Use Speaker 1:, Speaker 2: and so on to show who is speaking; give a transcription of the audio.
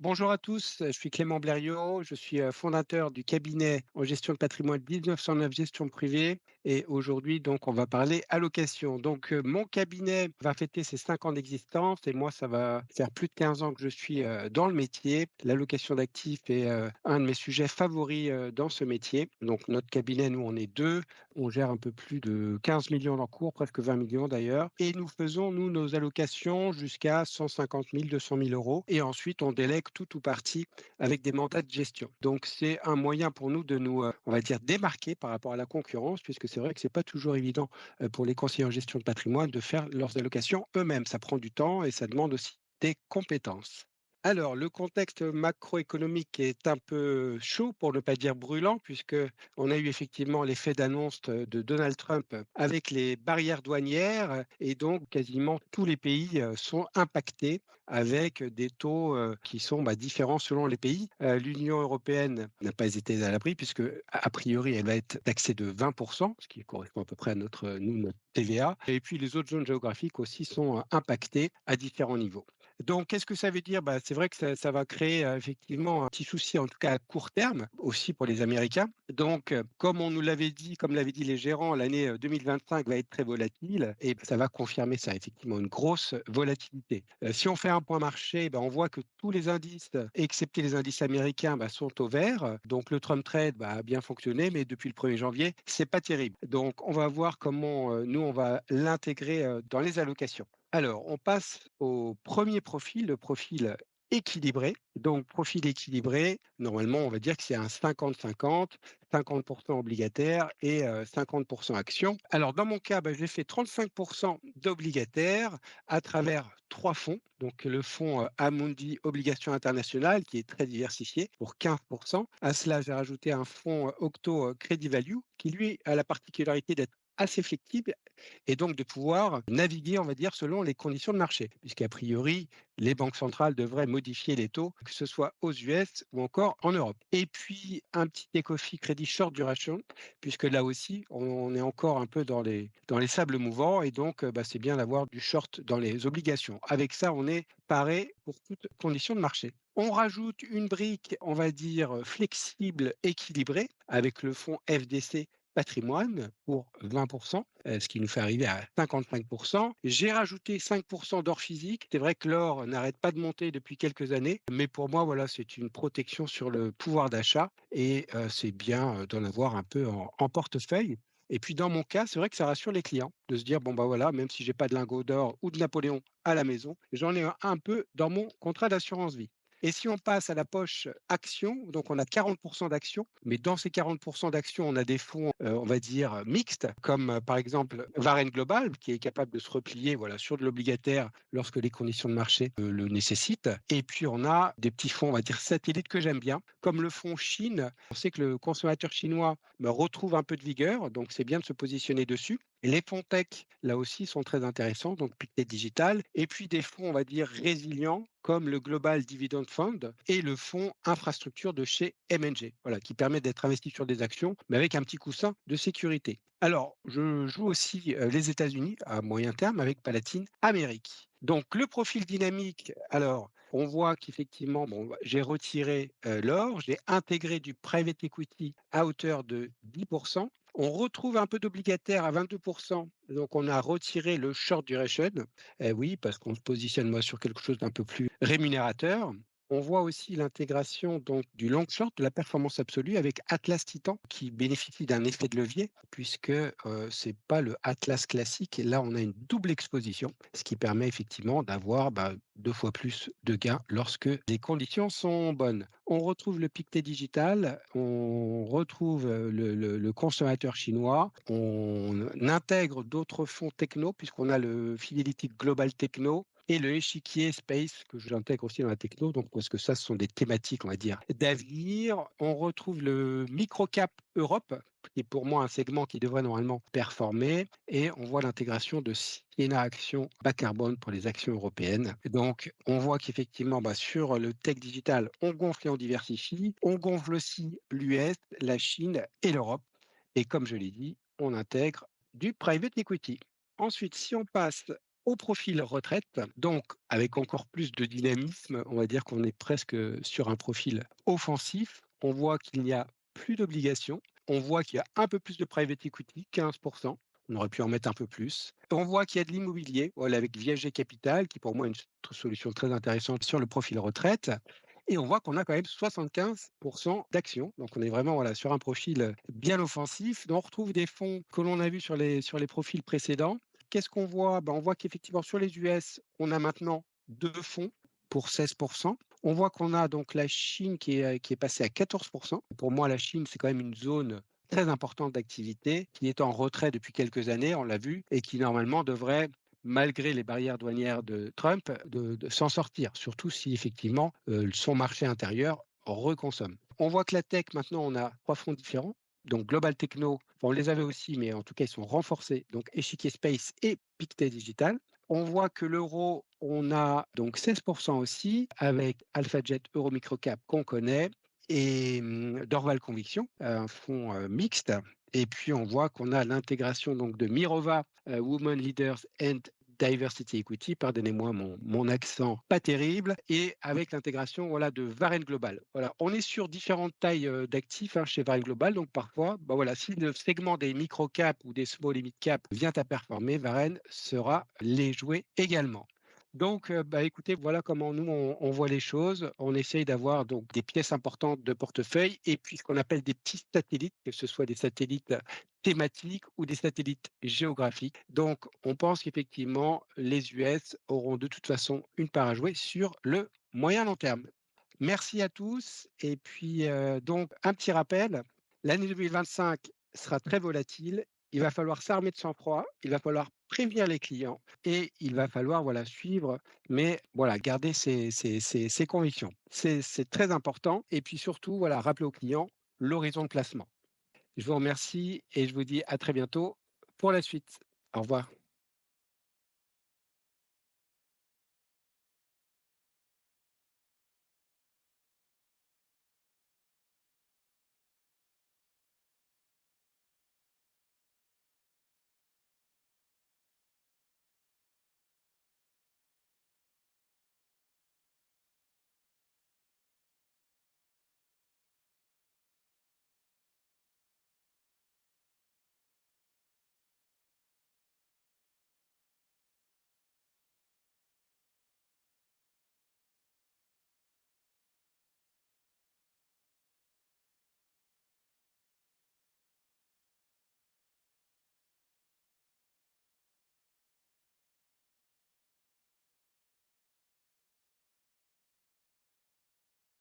Speaker 1: Bonjour à tous, je suis Clément Blériot, je suis fondateur du cabinet en gestion de patrimoine 1909 Gestion Privée et aujourd'hui donc on va parler allocation. Donc mon cabinet va fêter ses 5 ans d'existence et moi ça va faire plus de 15 ans que je suis dans le métier. L'allocation d'actifs est un de mes sujets favoris dans ce métier. Donc notre cabinet, nous on est deux, on gère un peu plus de 15 millions d'encours, presque 20 millions d'ailleurs et nous faisons nous nos allocations jusqu'à 150 000, 200 000 euros et ensuite on délègue tout ou partie avec des mandats de gestion. Donc c'est un moyen pour nous de nous, on va dire, démarquer par rapport à la concurrence, puisque c'est vrai que c'est pas toujours évident pour les conseillers en gestion de patrimoine de faire leurs allocations eux-mêmes. Ça prend du temps et ça demande aussi des compétences. Alors, le contexte macroéconomique est un peu chaud, pour ne pas dire brûlant, puisque on a eu effectivement l'effet d'annonce de Donald Trump avec les barrières douanières et donc quasiment tous les pays sont impactés avec des taux qui sont différents selon les pays. L'Union européenne n'a pas été à l'abri puisque, a priori, elle va être taxée de 20%, ce qui correspond à peu près à notre TVA. Et puis les autres zones géographiques aussi sont impactées à différents niveaux. Donc, qu'est-ce que ça veut dire? C'est vrai que ça va créer effectivement un petit souci, en tout cas à court terme, aussi pour les Américains. Donc, comme on nous l'avait dit, comme l'avaient dit les gérants, l'année 2025 va être très volatile et ça va confirmer ça, effectivement, une grosse volatilité. Si on fait un point marché, on voit que tous les indices, excepté les indices américains, sont au vert. Donc, le Trump Trade a bien fonctionné, mais depuis le 1er janvier, c'est pas terrible. Donc, on va voir comment nous, on va l'intégrer dans les allocations. Alors, on passe au premier profil, le profil équilibré. Donc, profil équilibré, normalement, on va dire que c'est un 50-50, 50% obligataire et 50% actions. Alors, dans mon cas, j'ai fait 35% d'obligataire à travers trois fonds. Donc, le fonds Amundi Obligations Internationales, qui est très diversifié pour 15%. À cela, j'ai rajouté un fonds Octo Credit Value, qui lui a la particularité d'être assez flexible et donc de pouvoir naviguer, on va dire, selon les conditions de marché, puisqu'a priori, les banques centrales devraient modifier les taux, que ce soit aux US ou encore en Europe. Et puis, un petit Ecofi Crédit Short Duration, puisque là aussi, on est encore un peu dans les sables mouvants, et donc c'est bien d'avoir du short dans les obligations. Avec ça, on est paré pour toutes conditions de marché. On rajoute une brique, on va dire, flexible, équilibrée, avec le fonds FDC patrimoine pour 20%, ce qui nous fait arriver à 55%. J'ai rajouté 5% d'or physique. C'est vrai que l'or n'arrête pas de monter depuis quelques années, mais pour moi, voilà, c'est une protection sur le pouvoir d'achat et c'est bien d'en avoir un peu en portefeuille. Et puis dans mon cas, c'est vrai que ça rassure les clients de se dire, bon voilà, même si j'ai pas de lingot d'or ou de Napoléon à la maison, j'en ai un peu dans mon contrat d'assurance vie. Et si on passe à la poche actions, donc on a 40% d'actions, mais dans ces 40% d'actions, on a des fonds, on va dire, mixtes, comme par exemple Varenne Global, qui est capable de se replier voilà, sur de l'obligataire lorsque les conditions de marché le nécessitent. Et puis on a des petits fonds, on va dire, satellites que j'aime bien, comme le fonds Chine. On sait que le consommateur chinois retrouve un peu de vigueur, donc c'est bien de se positionner dessus. Les fonds tech, là aussi, sont très intéressants, donc Pictet Digital. Et puis des fonds, on va dire, résilients, comme le Global Dividend Fund et le fonds infrastructure de chez M&G, voilà, qui permet d'être investi sur des actions, mais avec un petit coussin de sécurité. Alors, je joue aussi les États-Unis à moyen terme avec Palatine Amérique. Donc, le profil dynamique, alors, on voit qu'effectivement, j'ai retiré l'or, j'ai intégré du private equity à hauteur de 10%. On retrouve un peu d'obligataire à 22%. Donc, on a retiré le short duration. Eh oui, parce qu'on se positionne moi sur quelque chose d'un peu plus rémunérateur. On voit aussi l'intégration donc du long short, de la performance absolue avec Atlas Titan qui bénéficie d'un effet de levier puisque c'est pas le Atlas classique. Et là, on a une double exposition, ce qui permet effectivement d'avoir 2 fois plus de gains lorsque les conditions sont bonnes. On retrouve le Pictet Digital, on retrouve le consommateur chinois, on intègre d'autres fonds techno puisqu'on a le Fidelity Global Techno et le échiquier Space que j'intègre aussi dans la techno, donc parce que ça, ce sont des thématiques, on va dire, d'avenir. On retrouve le Microcap Europe, qui est pour moi un segment qui devrait normalement performer, et on voit l'intégration de Siena Action bas carbone pour les actions européennes. Donc, on voit qu'effectivement, sur le tech digital, on gonfle et on diversifie. On gonfle aussi l'US, la Chine et l'Europe. Et comme je l'ai dit, on intègre du private equity. Ensuite, si on passe au profil retraite, donc avec encore plus de dynamisme, on va dire qu'on est presque sur un profil offensif. On voit qu'il n'y a plus d'obligations. On voit qu'il y a un peu plus de private equity, 15%. On aurait pu en mettre un peu plus. On voit qu'il y a de l'immobilier, voilà, avec Viager Capital, qui pour moi est une solution très intéressante sur le profil retraite. Et on voit qu'on a quand même 75% d'actions. Donc on est vraiment voilà, sur un profil bien offensif. Donc on retrouve des fonds que l'on a vus sur les profils précédents. Qu'est-ce qu'on voit? On voit qu'effectivement sur les US, on a maintenant 2 fonds pour 16%. On voit qu'on a donc la Chine qui est passée à 14%. Pour moi, la Chine, c'est quand même une zone très importante d'activité qui est en retrait depuis quelques années, on l'a vu, et qui normalement devrait, malgré les barrières douanières de Trump, de s'en sortir, surtout si effectivement son marché intérieur reconsomme. On voit que la tech, maintenant, on a 3 fonds différents. Donc Global Techno, on les avait aussi, mais en tout cas, ils sont renforcés. Donc Échiquier Space et Pictet Digital. On voit que l'euro, on a donc 16% aussi, avec AlphaJet Euromicrocap qu'on connaît, et Dorval Conviction, un fonds mixte. Et puis on voit qu'on a l'intégration donc de Mirova, Women Leaders and Diversity Equity, pardonnez-moi mon accent pas terrible, et avec l'intégration voilà, de Varenne Global. Voilà, on est sur différentes tailles d'actifs chez Varenne Global, donc parfois, voilà, si le segment des micro-caps ou des small et mid-cap vient à performer, Varenne sera les jouer également. Donc, écoutez, voilà comment nous, on voit les choses. On essaye d'avoir donc des pièces importantes de portefeuille et puis ce qu'on appelle des petits satellites, que ce soit des satellites thématiques ou des satellites géographiques. Donc, on pense qu'effectivement, les US auront de toute façon une part à jouer sur le moyen long terme. Merci à tous. Et puis, donc, un petit rappel, l'année 2025 sera très volatile. Il va falloir s'armer de sang-froid, il va falloir prévenir les clients et il va falloir voilà, suivre, mais voilà, garder ses convictions. C'est très important. Et puis surtout, voilà, rappeler aux clients l'horizon de placement. Je vous remercie et je vous dis à très bientôt pour la suite. Au revoir.